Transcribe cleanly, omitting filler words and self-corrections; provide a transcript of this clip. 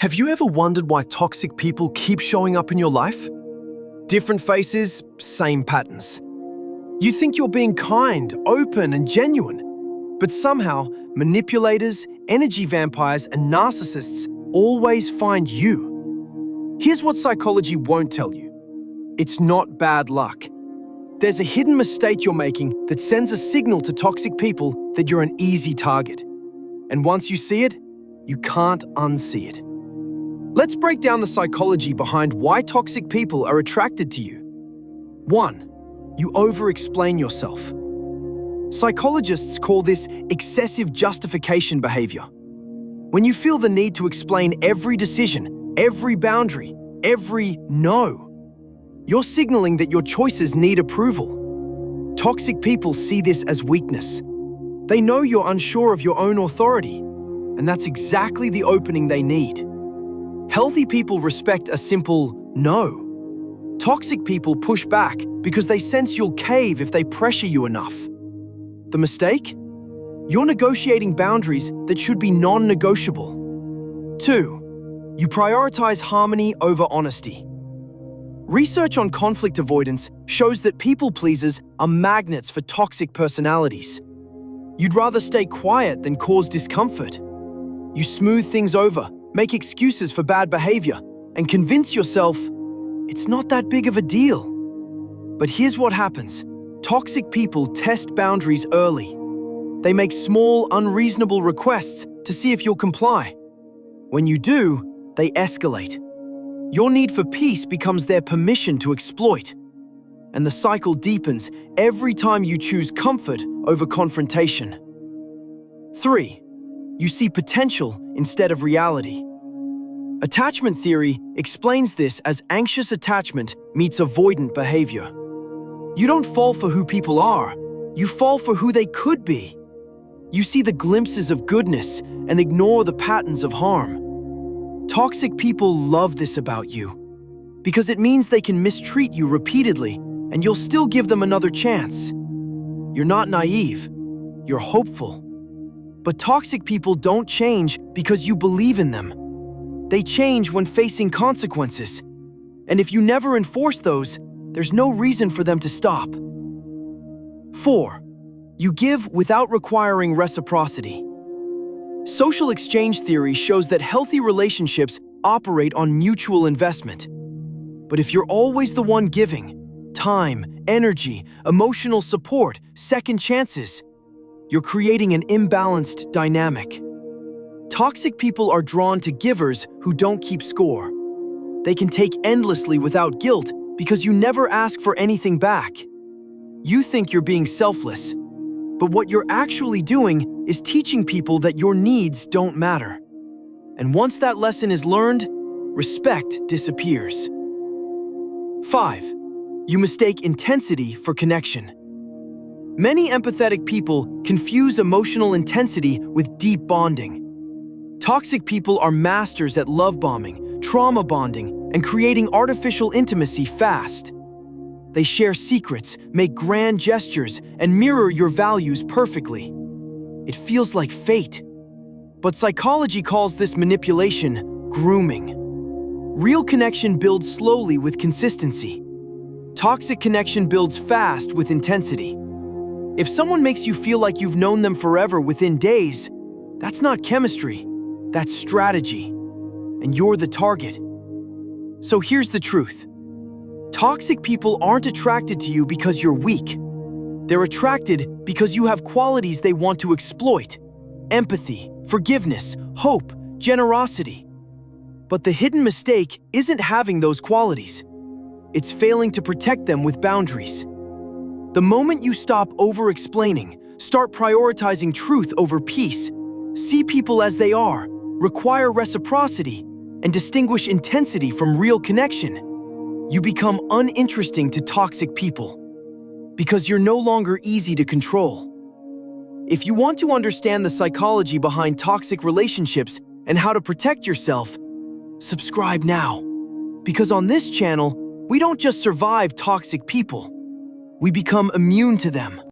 Have you ever wondered why toxic people keep showing up in your life? Different faces, same patterns. You think you're being kind, open, and genuine, but somehow manipulators, energy vampires, and narcissists always find you. Here's what psychology won't tell you. It's not bad luck. There's a hidden mistake you're making that sends a signal to toxic people that you're an easy target. And once you see it, you can't unsee it. Let's break down the psychology behind why toxic people are attracted to you. 1. You over-explain yourself. Psychologists call this excessive justification behavior. When you feel the need to explain every decision, every boundary, every no, you're signaling that your choices need approval. Toxic people see this as weakness. They know you're unsure of your own authority, and that's exactly the opening they need. Healthy people respect a simple no. Toxic people push back because they sense you'll cave if they pressure you enough. The mistake? You're negotiating boundaries that should be non-negotiable. 2. You prioritize harmony over honesty. Research on conflict avoidance shows that people pleasers are magnets for toxic personalities. You'd rather stay quiet than cause discomfort. You smooth things over, make excuses for bad behavior, and convince yourself it's not that big of a deal. But here's what happens. Toxic people test boundaries early. They make small, unreasonable requests to see if you'll comply. When you do, they escalate. Your need for peace becomes their permission to exploit. And the cycle deepens every time you choose comfort over confrontation. 3. You see potential instead of reality. Attachment theory explains this as anxious attachment meets avoidant behavior. You don't fall for who people are, you fall for who they could be. You see the glimpses of goodness and ignore the patterns of harm. Toxic people love this about you because it means they can mistreat you repeatedly and you'll still give them another chance. You're not naive, you're hopeful. But toxic people don't change because you believe in them. They change when facing consequences. And if you never enforce those, there's no reason for them to stop. 4. You give without requiring reciprocity. Social exchange theory shows that healthy relationships operate on mutual investment. But if you're always the one giving, time, energy, emotional support, second chances, you're creating an imbalanced dynamic. Toxic people are drawn to givers who don't keep score. They can take endlessly without guilt because you never ask for anything back. You think you're being selfless, but what you're actually doing is teaching people that your needs don't matter. And once that lesson is learned, respect disappears. 5. You mistake intensity for connection. Many empathetic people confuse emotional intensity with deep bonding. Toxic people are masters at love bombing, trauma bonding, and creating artificial intimacy fast. They share secrets, make grand gestures, and mirror your values perfectly. It feels like fate. But psychology calls this manipulation grooming. Real connection builds slowly with consistency. Toxic connection builds fast with intensity. If someone makes you feel like you've known them forever within days, that's not chemistry, that's strategy. And you're the target. So here's the truth. Toxic people aren't attracted to you because you're weak. They're attracted because you have qualities they want to exploit: empathy, forgiveness, hope, generosity. But the hidden mistake isn't having those qualities. It's failing to protect them with boundaries. The moment you stop over-explaining, start prioritizing truth over peace, see people as they are, require reciprocity, and distinguish intensity from real connection, you become uninteresting to toxic people because you're no longer easy to control. If you want to understand the psychology behind toxic relationships and how to protect yourself, subscribe now. Because on this channel, we don't just survive toxic people, we become immune to them.